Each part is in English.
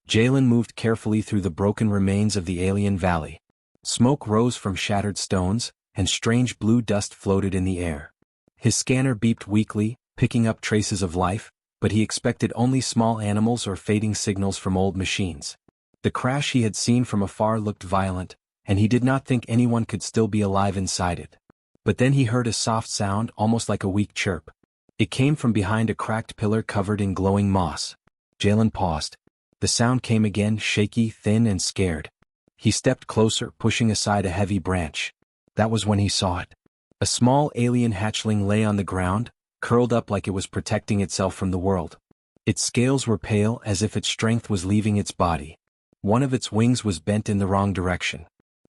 Jalen moved carefully through the broken remains of the alien valley. Smoke rose from shattered stones, and strange blue dust floated in the air. His scanner beeped weakly, picking up traces of life, but he expected only small animals or fading signals from old machines. The crash he had seen from afar looked violent, and he did not think anyone could still be alive inside it. But then he heard a soft sound, almost like a weak chirp. It came from behind a cracked pillar covered in glowing moss. Jalen paused. The sound came again, shaky, thin, and scared. He stepped closer, pushing aside a heavy branch. That was when he saw it. A small alien hatchling lay on the ground, curled up like it was protecting itself from the world. Its scales were pale, as if its strength was leaving its body. One of its wings was bent in the wrong direction.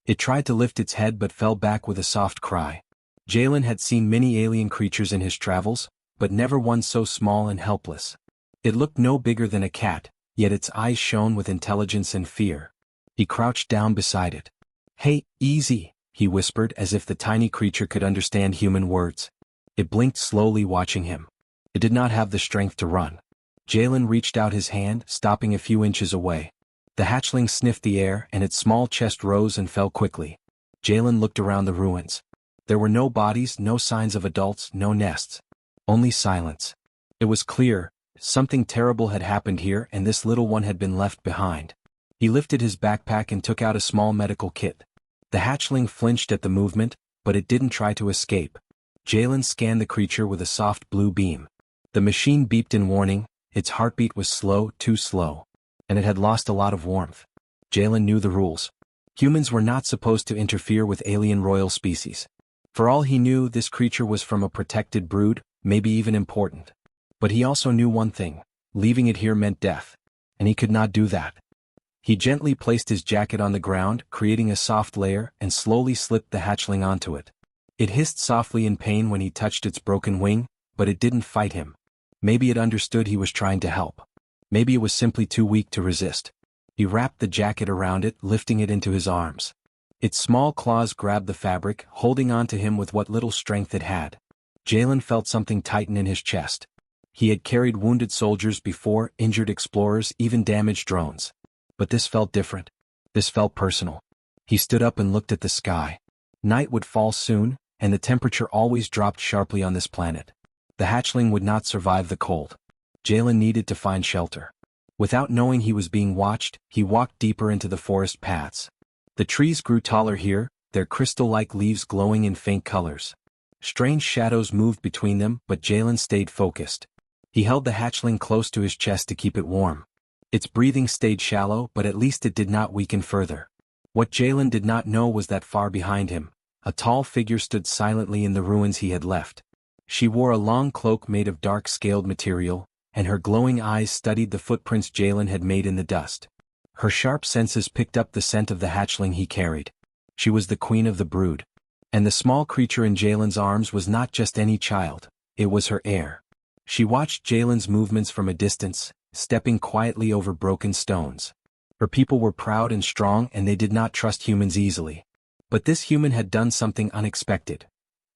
It tried to lift its head but fell back with a soft cry. Jalen had seen many alien creatures in his travels, but never one so small and helpless. It looked no bigger than a cat, yet its eyes shone with intelligence and fear. He crouched down beside it. "Hey, easy," he whispered as if the tiny creature could understand human words. It blinked slowly, watching him. It did not have the strength to run. Jalen reached out his hand, stopping a few inches away. The hatchling sniffed the air, and its small chest rose and fell quickly. Jalen looked around the ruins. There were no bodies, no signs of adults, no nests. Only silence. It was clear, something terrible had happened here and this little one had been left behind. He lifted his backpack and took out a small medical kit. The hatchling flinched at the movement, but it didn't try to escape. Jalen scanned the creature with a soft blue beam. The machine beeped in warning, its heartbeat was slow, too slow. And it had lost a lot of warmth. Jalen knew the rules. Humans were not supposed to interfere with alien royal species. For all he knew, this creature was from a protected brood, maybe even important. But he also knew one thing: leaving it here meant death. And he could not do that. He gently placed his jacket on the ground, creating a soft layer, and slowly slipped the hatchling onto it. It hissed softly in pain when he touched its broken wing, but it didn't fight him. Maybe it understood he was trying to help. Maybe it was simply too weak to resist. He wrapped the jacket around it, lifting it into his arms. Its small claws grabbed the fabric, holding on to him with what little strength it had. Jalen felt something tighten in his chest. He had carried wounded soldiers before, injured explorers, even damaged drones. But this felt different. This felt personal. He stood up and looked at the sky. Night would fall soon, and the temperature always dropped sharply on this planet. The hatchling would not survive the cold. Jalen needed to find shelter. Without knowing he was being watched, he walked deeper into the forest paths. The trees grew taller here, their crystal-like leaves glowing in faint colors. Strange shadows moved between them, but Jalen stayed focused. He held the hatchling close to his chest to keep it warm. Its breathing stayed shallow, but at least it did not weaken further. What Jalen did not know was that far behind him, a tall figure stood silently in the ruins he had left. She wore a long cloak made of dark scaled material, and her glowing eyes studied the footprints Jalen had made in the dust. Her sharp senses picked up the scent of the hatchling he carried. She was the queen of the brood. And the small creature in Jalen's arms was not just any child, it was her heir. She watched Jalen's movements from a distance, stepping quietly over broken stones. Her people were proud and strong, and they did not trust humans easily. But this human had done something unexpected.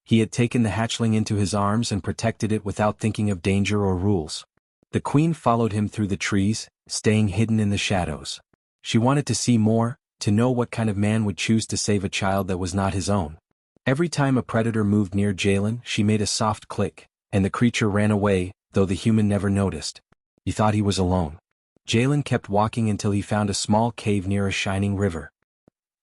He had taken the hatchling into his arms and protected it without thinking of danger or rules. The queen followed him through the trees, staying hidden in the shadows. She wanted to see more, to know what kind of man would choose to save a child that was not his own. Every time a predator moved near Jalen, she made a soft click, and the creature ran away, though the human never noticed. He thought he was alone. Jalen kept walking until he found a small cave near a shining river.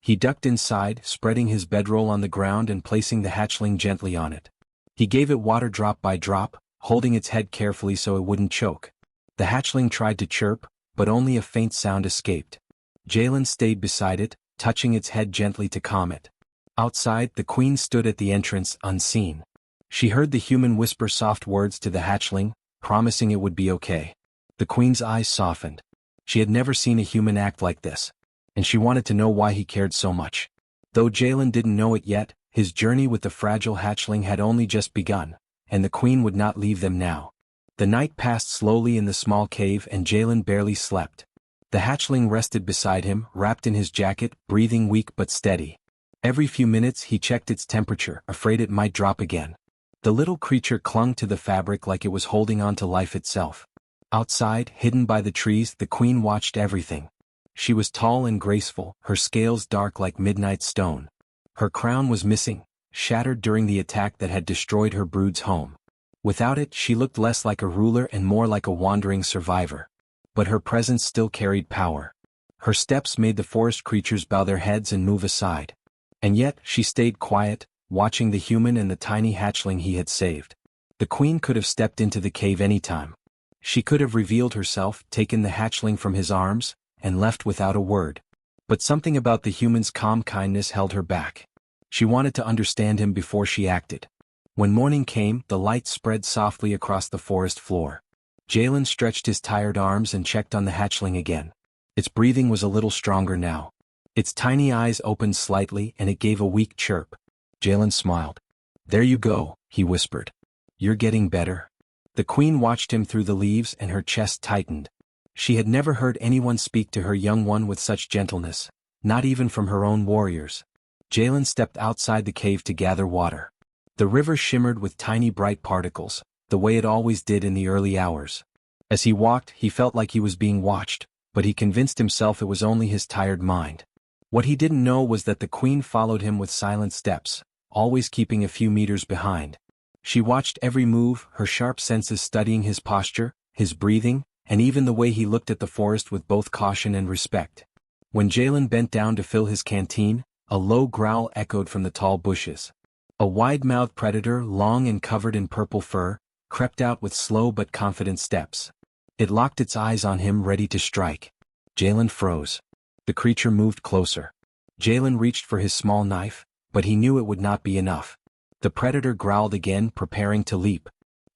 He ducked inside, spreading his bedroll on the ground and placing the hatchling gently on it. He gave it water drop by drop, holding its head carefully so it wouldn't choke. The hatchling tried to chirp, but only a faint sound escaped. Jalen stayed beside it, touching its head gently to calm it. Outside, the queen stood at the entrance, unseen. She heard the human whisper soft words to the hatchling, promising it would be okay. The queen's eyes softened. She had never seen a human act like this, and she wanted to know why he cared so much. Though Jalen didn't know it yet, his journey with the fragile hatchling had only just begun, and the queen would not leave them now. The night passed slowly in the small cave, and Jalen barely slept. The hatchling rested beside him, wrapped in his jacket, breathing weak but steady. Every few minutes he checked its temperature, afraid it might drop again. The little creature clung to the fabric like it was holding on to life itself. Outside, hidden by the trees, the queen watched everything. She was tall and graceful, her scales dark like midnight stone. Her crown was missing, shattered during the attack that had destroyed her brood's home. Without it, she looked less like a ruler and more like a wandering survivor. But her presence still carried power. Her steps made the forest creatures bow their heads and move aside. And yet, she stayed quiet, watching the human and the tiny hatchling he had saved. The queen could have stepped into the cave any time. She could have revealed herself, taken the hatchling from his arms, and left without a word. But something about the human's calm kindness held her back. She wanted to understand him before she acted. When morning came, the light spread softly across the forest floor. Jalen stretched his tired arms and checked on the hatchling again. Its breathing was a little stronger now. Its tiny eyes opened slightly and it gave a weak chirp. Jalen smiled. "There you go," he whispered. "You're getting better." The queen watched him through the leaves and her chest tightened. She had never heard anyone speak to her young one with such gentleness, not even from her own warriors. Jalen stepped outside the cave to gather water. The river shimmered with tiny bright particles, the way it always did in the early hours. As he walked, he felt like he was being watched, but he convinced himself it was only his tired mind. What he didn't know was that the queen followed him with silent steps, always keeping a few meters behind. She watched every move, her sharp senses studying his posture, his breathing, and even the way he looked at the forest with both caution and respect. When Jalen bent down to fill his canteen, a low growl echoed from the tall bushes. A wide-mouthed predator, long and covered in purple fur, crept out with slow but confident steps. It locked its eyes on him, ready to strike. Jalen froze. The creature moved closer. Jalen reached for his small knife, but he knew it would not be enough. The predator growled again, preparing to leap.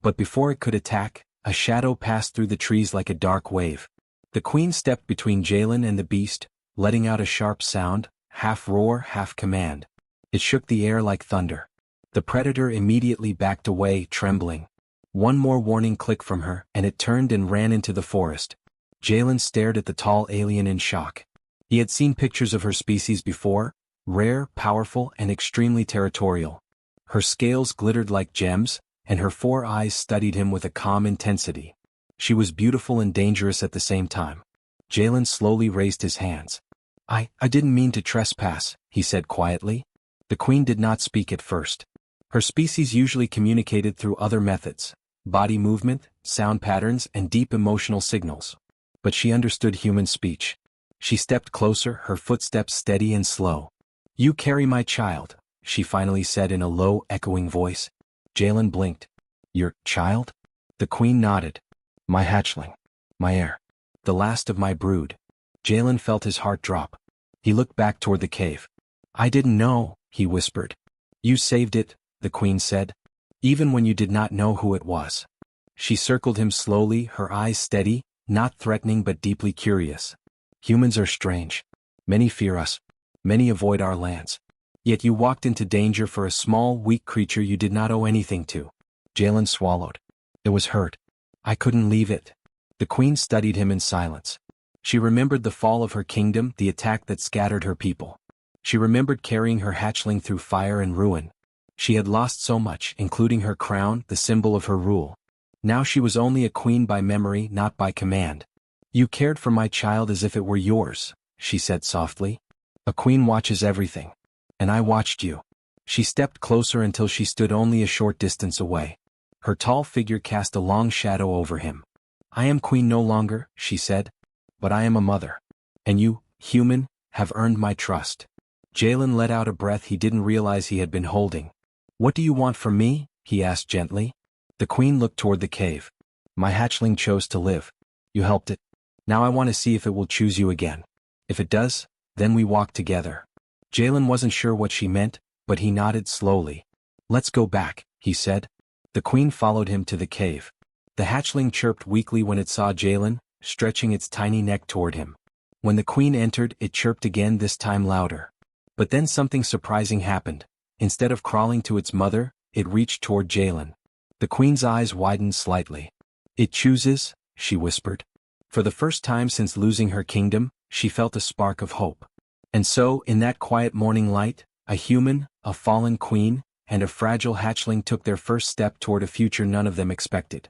But before it could attack, a shadow passed through the trees like a dark wave. The queen stepped between Jalen and the beast, letting out a sharp sound, half roar, half command. It shook the air like thunder. The predator immediately backed away, trembling. One more warning click from her, and it turned and ran into the forest. Jalen stared at the tall alien in shock. He had seen pictures of her species before, rare, powerful, and extremely territorial. Her scales glittered like gems, and her 4 eyes studied him with a calm intensity. She was beautiful and dangerous at the same time. Jalen slowly raised his hands. I didn't mean to trespass," he said quietly. The queen did not speak at first. Her species usually communicated through other methods: body movement, sound patterns, and deep emotional signals. But she understood human speech. She stepped closer, her footsteps steady and slow. "You carry my child," she finally said in a low, echoing voice. Jalen blinked. "Your child?" The queen nodded. "My hatchling. My heir. The last of my brood." Jalen felt his heart drop. He looked back toward the cave. "I didn't know," he whispered. "You saved it," the queen said. "Even when you did not know who it was." She circled him slowly, her eyes steady, not threatening but deeply curious. "Humans are strange. Many fear us. Many avoid our lands. Yet you walked into danger for a small, weak creature you did not owe anything to." Jalen swallowed. "It was hurt. I couldn't leave it." The queen studied him in silence. She remembered the fall of her kingdom, the attack that scattered her people. She remembered carrying her hatchling through fire and ruin. She had lost so much, including her crown, the symbol of her rule. Now she was only a queen by memory, not by command. "You cared for my child as if it were yours," she said softly. "A queen watches everything. And I watched you." She stepped closer until she stood only a short distance away. Her tall figure cast a long shadow over him. "I am queen no longer," she said. "But I am a mother. And you, human, have earned my trust." Jalen let out a breath he didn't realize he had been holding. "What do you want from me?" he asked gently. The queen looked toward the cave. "My hatchling chose to live. You helped it. Now I want to see if it will choose you again. If it does, then we walk together." Jalen wasn't sure what she meant, but he nodded slowly. "Let's go back," he said. The queen followed him to the cave. The hatchling chirped weakly when it saw Jalen, stretching its tiny neck toward him. When the queen entered, it chirped again, this time louder. But then something surprising happened. Instead of crawling to its mother, it reached toward Jalen. The queen's eyes widened slightly. "It chooses," she whispered. For the first time since losing her kingdom, she felt a spark of hope. And so, in that quiet morning light, a human, a fallen queen, and a fragile hatchling took their first step toward a future none of them expected.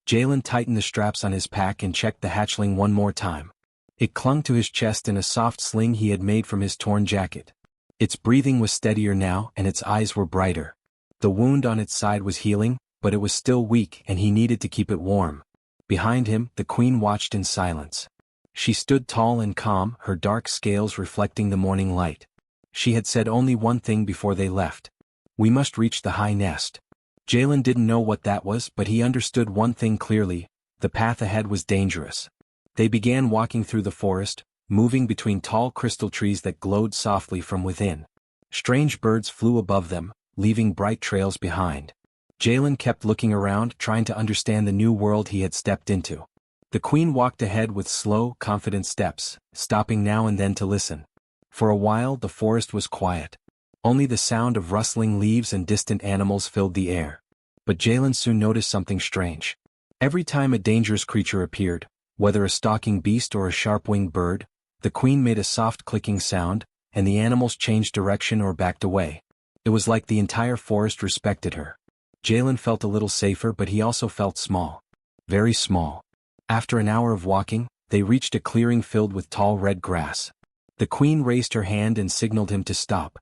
Jalen tightened the straps on his pack and checked the hatchling one more time. It clung to his chest in a soft sling he had made from his torn jacket. Its breathing was steadier now and its eyes were brighter. The wound on its side was healing, but it was still weak and he needed to keep it warm. Behind him, the queen watched in silence. She stood tall and calm, her dark scales reflecting the morning light. She had said only one thing before they left. We must reach the high nest. Jalen didn't know what that was, but he understood one thing clearly: the path ahead was dangerous. They began walking through the forest, moving between tall crystal trees that glowed softly from within. Strange birds flew above them, leaving bright trails behind. Jalen kept looking around, trying to understand the new world he had stepped into. The queen walked ahead with slow, confident steps, stopping now and then to listen. For a while the forest was quiet. Only the sound of rustling leaves and distant animals filled the air. But Jalen soon noticed something strange. Every time a dangerous creature appeared, whether a stalking beast or a sharp-winged bird, the queen made a soft clicking sound, and the animals changed direction or backed away. It was like the entire forest respected her. Jalen felt a little safer, but he also felt small. Very small. After an hour of walking, they reached a clearing filled with tall red grass. The queen raised her hand and signaled him to stop.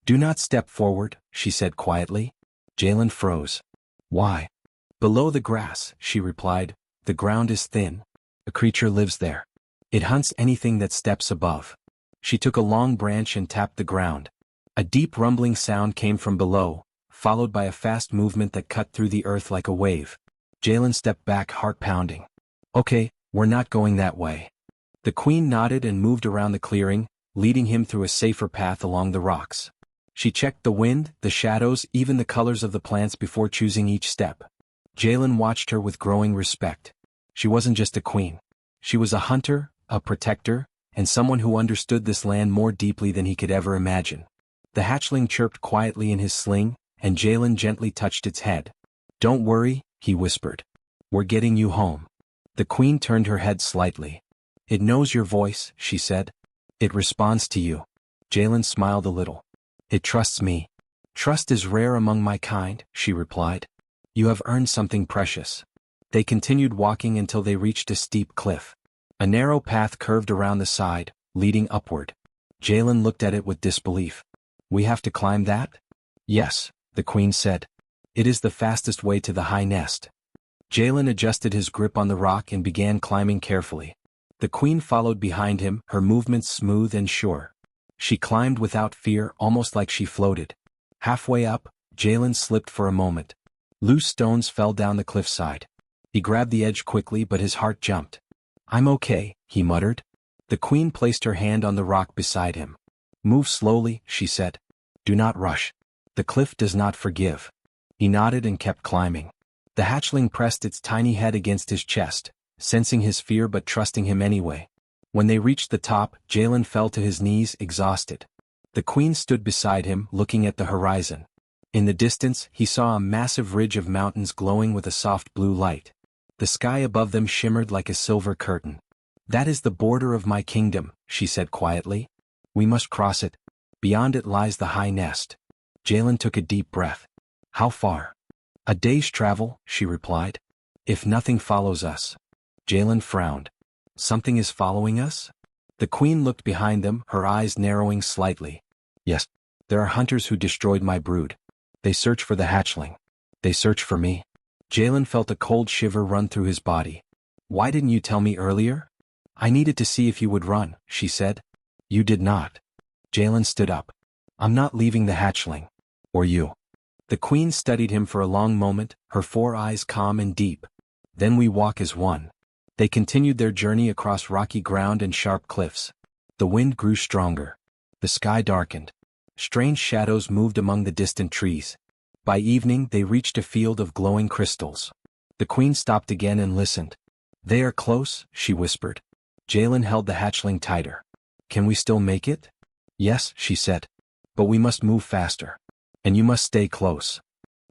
"Do not step forward," she said quietly. Jalen froze. "Why?" "Below the grass," she replied, "the ground is thin. A creature lives there. It hunts anything that steps above." She took a long branch and tapped the ground. A deep rumbling sound came from below, followed by a fast movement that cut through the earth like a wave. Jalen stepped back, heart pounding. "Okay, we're not going that way." The queen nodded and moved around the clearing, leading him through a safer path along the rocks. She checked the wind, the shadows, even the colors of the plants before choosing each step. Jalen watched her with growing respect. She wasn't just a queen. She was a hunter, a protector, and someone who understood this land more deeply than he could ever imagine. The hatchling chirped quietly in his sling, and Jalen gently touched its head. "Don't worry," he whispered. "We're getting you home." The queen turned her head slightly. "It knows your voice," she said. "It responds to you." Jalen smiled a little. "It trusts me." "Trust is rare among my kind," she replied. "You have earned something precious." They continued walking until they reached a steep cliff. A narrow path curved around the side, leading upward. Jalen looked at it with disbelief. "We have to climb that?" "Yes," the queen said. "It is the fastest way to the high nest." Jalen adjusted his grip on the rock and began climbing carefully. The queen followed behind him, her movements smooth and sure. She climbed without fear, almost like she floated. Halfway up, Jalen slipped for a moment. Loose stones fell down the cliffside. He grabbed the edge quickly, but his heart jumped. "I'm okay," he muttered. The queen placed her hand on the rock beside him. "Move slowly," she said. "Do not rush. The cliff does not forgive." He nodded and kept climbing. The hatchling pressed its tiny head against his chest, sensing his fear but trusting him anyway. When they reached the top, Jalen fell to his knees, exhausted. The queen stood beside him, looking at the horizon. In the distance, he saw a massive ridge of mountains glowing with a soft blue light. The sky above them shimmered like a silver curtain. "That is the border of my kingdom," she said quietly. "We must cross it. Beyond it lies the high nest." Jalen took a deep breath. "How far?" "A day's travel," she replied. "If nothing follows us." Jalen frowned. "Something is following us?" The queen looked behind them, her eyes narrowing slightly. "Yes. There are hunters who destroyed my brood. They search for the hatchling. They search for me." Jalen felt a cold shiver run through his body. "Why didn't you tell me earlier?" "I needed to see if you would run," she said. "You did not." Jalen stood up. "I'm not leaving the hatchling. Or you." The queen studied him for a long moment, her four eyes calm and deep. "Then we walk as one." They continued their journey across rocky ground and sharp cliffs. The wind grew stronger. The sky darkened. Strange shadows moved among the distant trees. By evening they reached a field of glowing crystals. The queen stopped again and listened. "They are close," she whispered. Jalen held the hatchling tighter. "Can we still make it?" "Yes," she said. "But we must move faster. And you must stay close."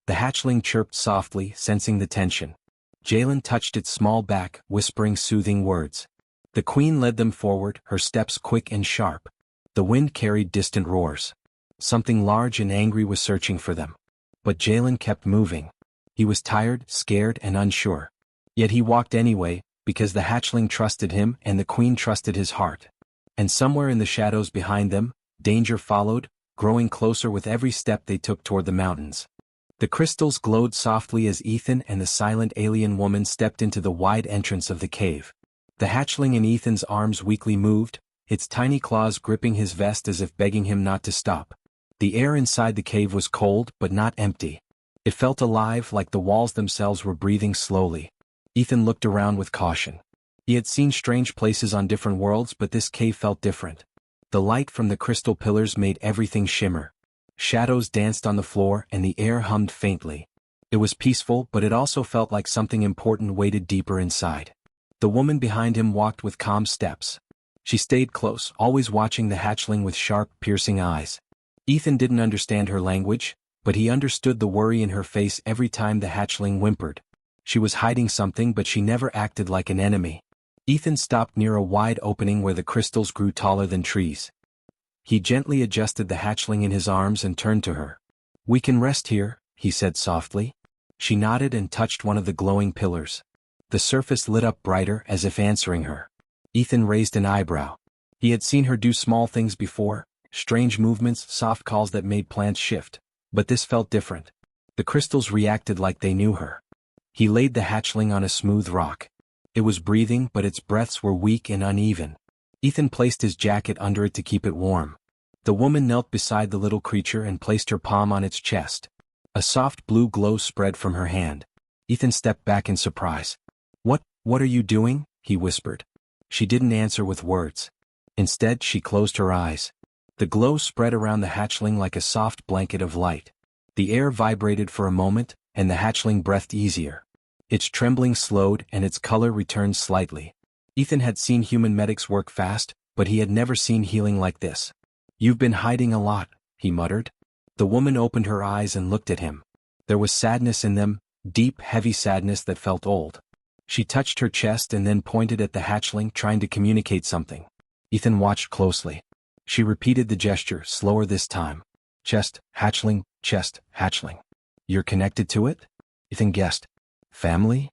The hatchling chirped softly, sensing the tension. Jalen touched its small back, whispering soothing words. The queen led them forward, her steps quick and sharp. The wind carried distant roars. Something large and angry was searching for them. But Jalen kept moving. He was tired, scared, and unsure. Yet he walked anyway, because the hatchling trusted him and the queen trusted his heart. And somewhere in the shadows behind them, danger followed, growing closer with every step they took toward the mountains. The crystals glowed softly as Ethan and the silent alien woman stepped into the wide entrance of the cave. The hatchling in Ethan's arms weakly moved, its tiny claws gripping his vest as if begging him not to stop. The air inside the cave was cold but not empty. It felt alive, like the walls themselves were breathing slowly. Ethan looked around with caution. He had seen strange places on different worlds, but this cave felt different. The light from the crystal pillars made everything shimmer. Shadows danced on the floor and the air hummed faintly. It was peaceful, but it also felt like something important waited deeper inside. The woman behind him walked with calm steps. She stayed close, always watching the hatchling with sharp, piercing eyes. Ethan didn't understand her language, but he understood the worry in her face every time the hatchling whimpered. She was hiding something, but she never acted like an enemy. Ethan stopped near a wide opening where the crystals grew taller than trees. He gently adjusted the hatchling in his arms and turned to her. "We can rest here," he said softly. She nodded and touched one of the glowing pillars. The surface lit up brighter, as if answering her. Ethan raised an eyebrow. He had seen her do small things before, strange movements, soft calls that made plants shift. But this felt different. The crystals reacted like they knew her. He laid the hatchling on a smooth rock. It was breathing, but its breaths were weak and uneven. Ethan placed his jacket under it to keep it warm. The woman knelt beside the little creature and placed her palm on its chest. A soft blue glow spread from her hand. Ethan stepped back in surprise. What are you doing?" he whispered. She didn't answer with words. Instead, she closed her eyes. The glow spread around the hatchling like a soft blanket of light. The air vibrated for a moment, and the hatchling breathed easier. Its trembling slowed and its color returned slightly. Ethan had seen human medics work fast, but he had never seen healing like this. "You've been hiding a lot," he muttered. The woman opened her eyes and looked at him. There was sadness in them, deep, heavy sadness that felt old. She touched her chest and then pointed at the hatchling, trying to communicate something. Ethan watched closely. She repeated the gesture, slower this time. "Chest, hatchling, chest, hatchling. You're connected to it?" Ethan guessed. "Family?"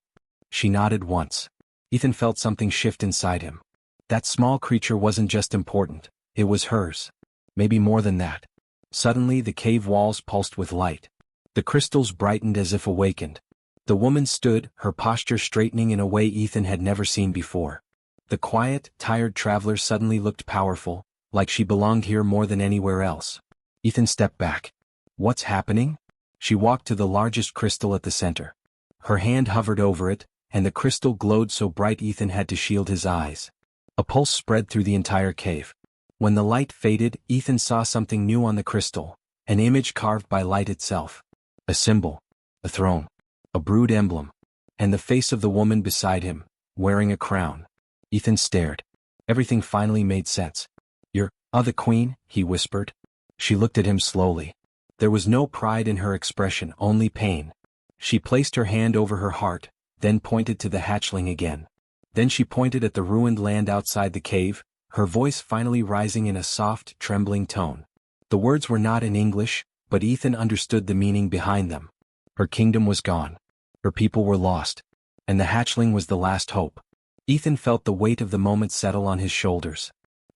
She nodded once. Ethan felt something shift inside him. That small creature wasn't just important, it was hers. Maybe more than that. Suddenly the cave walls pulsed with light. The crystals brightened as if awakened. The woman stood, her posture straightening in a way Ethan had never seen before. The quiet, tired traveler suddenly looked powerful, like she belonged here more than anywhere else. Ethan stepped back. "What's happening?" She walked to the largest crystal at the center. Her hand hovered over it, and the crystal glowed so bright Ethan had to shield his eyes. A pulse spread through the entire cave. When the light faded, Ethan saw something new on the crystal, an image carved by light itself. A symbol. A throne. A brood emblem. And the face of the woman beside him, wearing a crown. Ethan stared. Everything finally made sense. "You're the queen," he whispered. She looked at him slowly. There was no pride in her expression, only pain. She placed her hand over her heart, then pointed to the hatchling again. Then she pointed at the ruined land outside the cave, her voice finally rising in a soft, trembling tone. The words were not in English, but Ethan understood the meaning behind them. Her kingdom was gone. Her people were lost. And the hatchling was the last hope. Ethan felt the weight of the moment settle on his shoulders.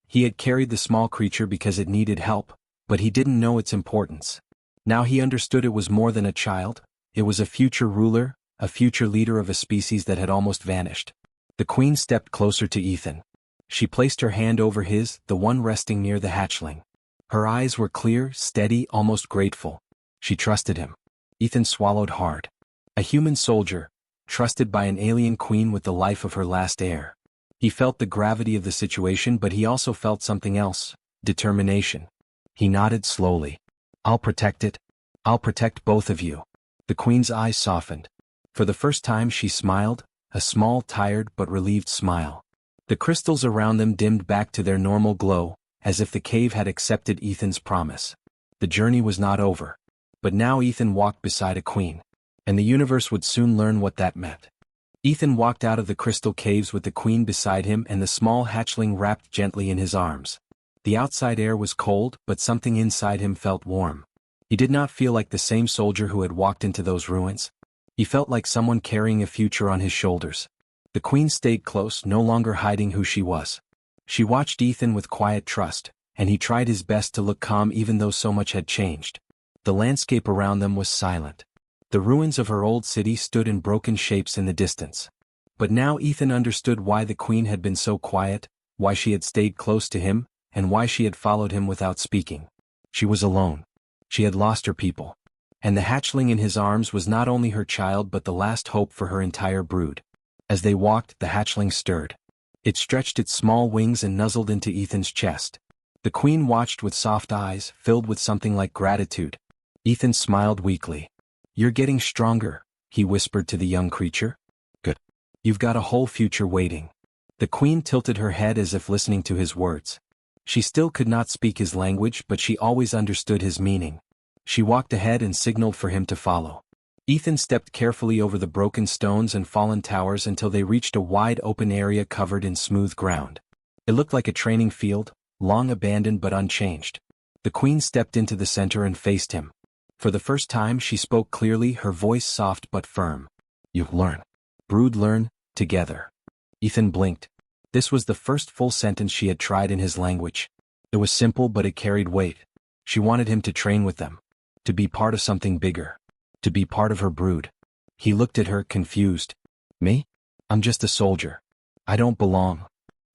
He had carried the small creature because it needed help, but he didn't know its importance. Now he understood it was more than a child, it was a future ruler, a future leader of a species that had almost vanished. The queen stepped closer to Ethan. She placed her hand over his, the one resting near the hatchling. Her eyes were clear, steady, almost grateful. She trusted him. Ethan swallowed hard. A human soldier, trusted by an alien queen with the life of her last heir. He felt the gravity of the situation, but he also felt something else, determination. He nodded slowly. "I'll protect it. I'll protect both of you." The queen's eyes softened. For the first time she smiled, a small, tired but relieved smile. The crystals around them dimmed back to their normal glow, as if the cave had accepted Ethan's promise. The journey was not over. But now Ethan walked beside a queen. And the universe would soon learn what that meant. Ethan walked out of the crystal caves with the queen beside him and the small hatchling wrapped gently in his arms. The outside air was cold, but something inside him felt warm. He did not feel like the same soldier who had walked into those ruins. He felt like someone carrying a future on his shoulders. The queen stayed close, no longer hiding who she was. She watched Ethan with quiet trust, and he tried his best to look calm even though so much had changed. The landscape around them was silent. The ruins of her old city stood in broken shapes in the distance. But now Ethan understood why the queen had been so quiet, why she had stayed close to him, and why she had followed him without speaking. She was alone. She had lost her people. And the hatchling in his arms was not only her child but the last hope for her entire brood. As they walked, the hatchling stirred. It stretched its small wings and nuzzled into Ethan's chest. The queen watched with soft eyes, filled with something like gratitude. Ethan smiled weakly. "You're getting stronger," he whispered to the young creature. "Good. You've got a whole future waiting." The queen tilted her head as if listening to his words. She still could not speak his language, but she always understood his meaning. She walked ahead and signaled for him to follow. Ethan stepped carefully over the broken stones and fallen towers until they reached a wide open area covered in smooth ground. It looked like a training field, long abandoned but unchanged. The queen stepped into the center and faced him. For the first time she spoke clearly, her voice soft but firm. "You learn. Brood learn, together." Ethan blinked. This was the first full sentence she had tried in his language. It was simple but it carried weight. She wanted him to train with them. To be part of something bigger. To be part of her brood. He looked at her, confused. "Me? I'm just a soldier. I don't belong."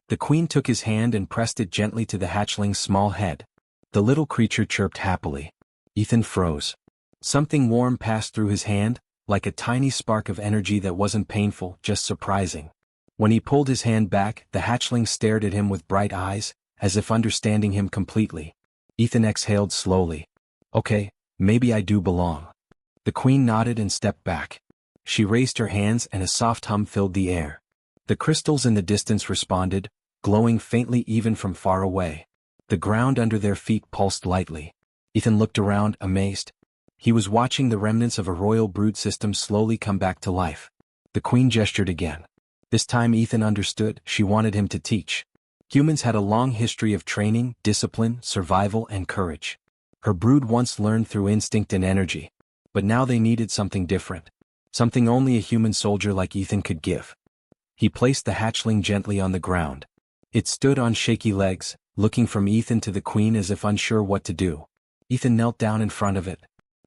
The queen took his hand and pressed it gently to the hatchling's small head. The little creature chirped happily. Ethan froze. Something warm passed through his hand, like a tiny spark of energy that wasn't painful, just surprising. When he pulled his hand back, the hatchling stared at him with bright eyes, as if understanding him completely. Ethan exhaled slowly. "Okay, maybe I do belong." The queen nodded and stepped back. She raised her hands and a soft hum filled the air. The crystals in the distance responded, glowing faintly even from far away. The ground under their feet pulsed lightly. Ethan looked around, amazed. He was watching the remnants of a royal brood system slowly come back to life. The queen gestured again. This time Ethan understood, she wanted him to teach. Humans had a long history of training, discipline, survival, and courage. Her brood once learned through instinct and energy. But now they needed something different. Something only a human soldier like Ethan could give. He placed the hatchling gently on the ground. It stood on shaky legs, looking from Ethan to the queen as if unsure what to do. Ethan knelt down in front of it.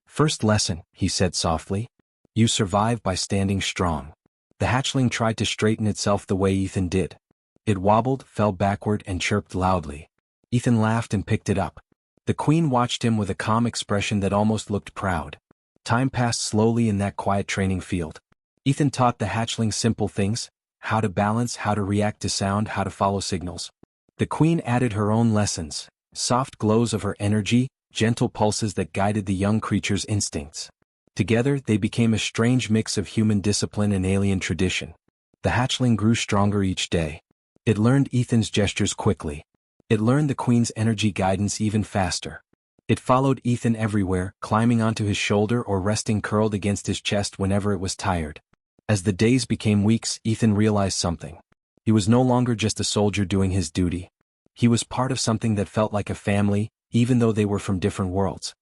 "First lesson," he said softly. "You survive by standing strong." The hatchling tried to straighten itself the way Ethan did. It wobbled, fell backward, and chirped loudly. Ethan laughed and picked it up. The queen watched him with a calm expression that almost looked proud. Time passed slowly in that quiet training field. Ethan taught the hatchling simple things: how to balance, how to react to sound, how to follow signals. The queen added her own lessons, soft glows of her energy, gentle pulses that guided the young creature's instincts. Together they became a strange mix of human discipline and alien tradition. The hatchling grew stronger each day. It learned Ethan's gestures quickly. It learned the queen's energy guidance even faster. It followed Ethan everywhere, climbing onto his shoulder or resting curled against his chest whenever it was tired. As the days became weeks, Ethan realized something. He was no longer just a soldier doing his duty. He was part of something that felt like a family, even though they were from different worlds.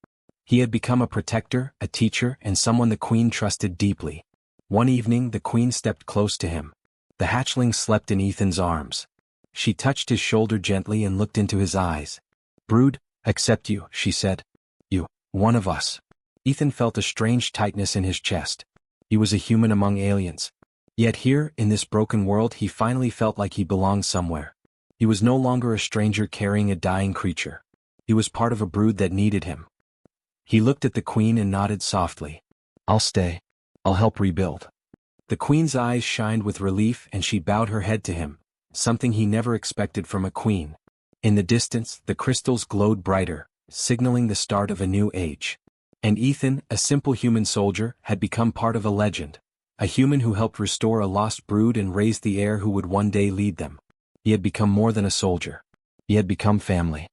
He had become a protector, a teacher, and someone the queen trusted deeply. One evening the queen stepped close to him. The hatchling slept in Ethan's arms. She touched his shoulder gently and looked into his eyes. "Brood, accept you," she said. "You, one of us." Ethan felt a strange tightness in his chest. He was a human among aliens. Yet here, in this broken world, he finally felt like he belonged somewhere. He was no longer a stranger carrying a dying creature. He was part of a brood that needed him. He looked at the queen and nodded softly. "I'll stay. I'll help rebuild." The queen's eyes shined with relief and she bowed her head to him, something he never expected from a queen. In the distance, the crystals glowed brighter, signaling the start of a new age. And Ethan, a simple human soldier, had become part of a legend. A human who helped restore a lost brood and raise the heir who would one day lead them. He had become more than a soldier. He had become family.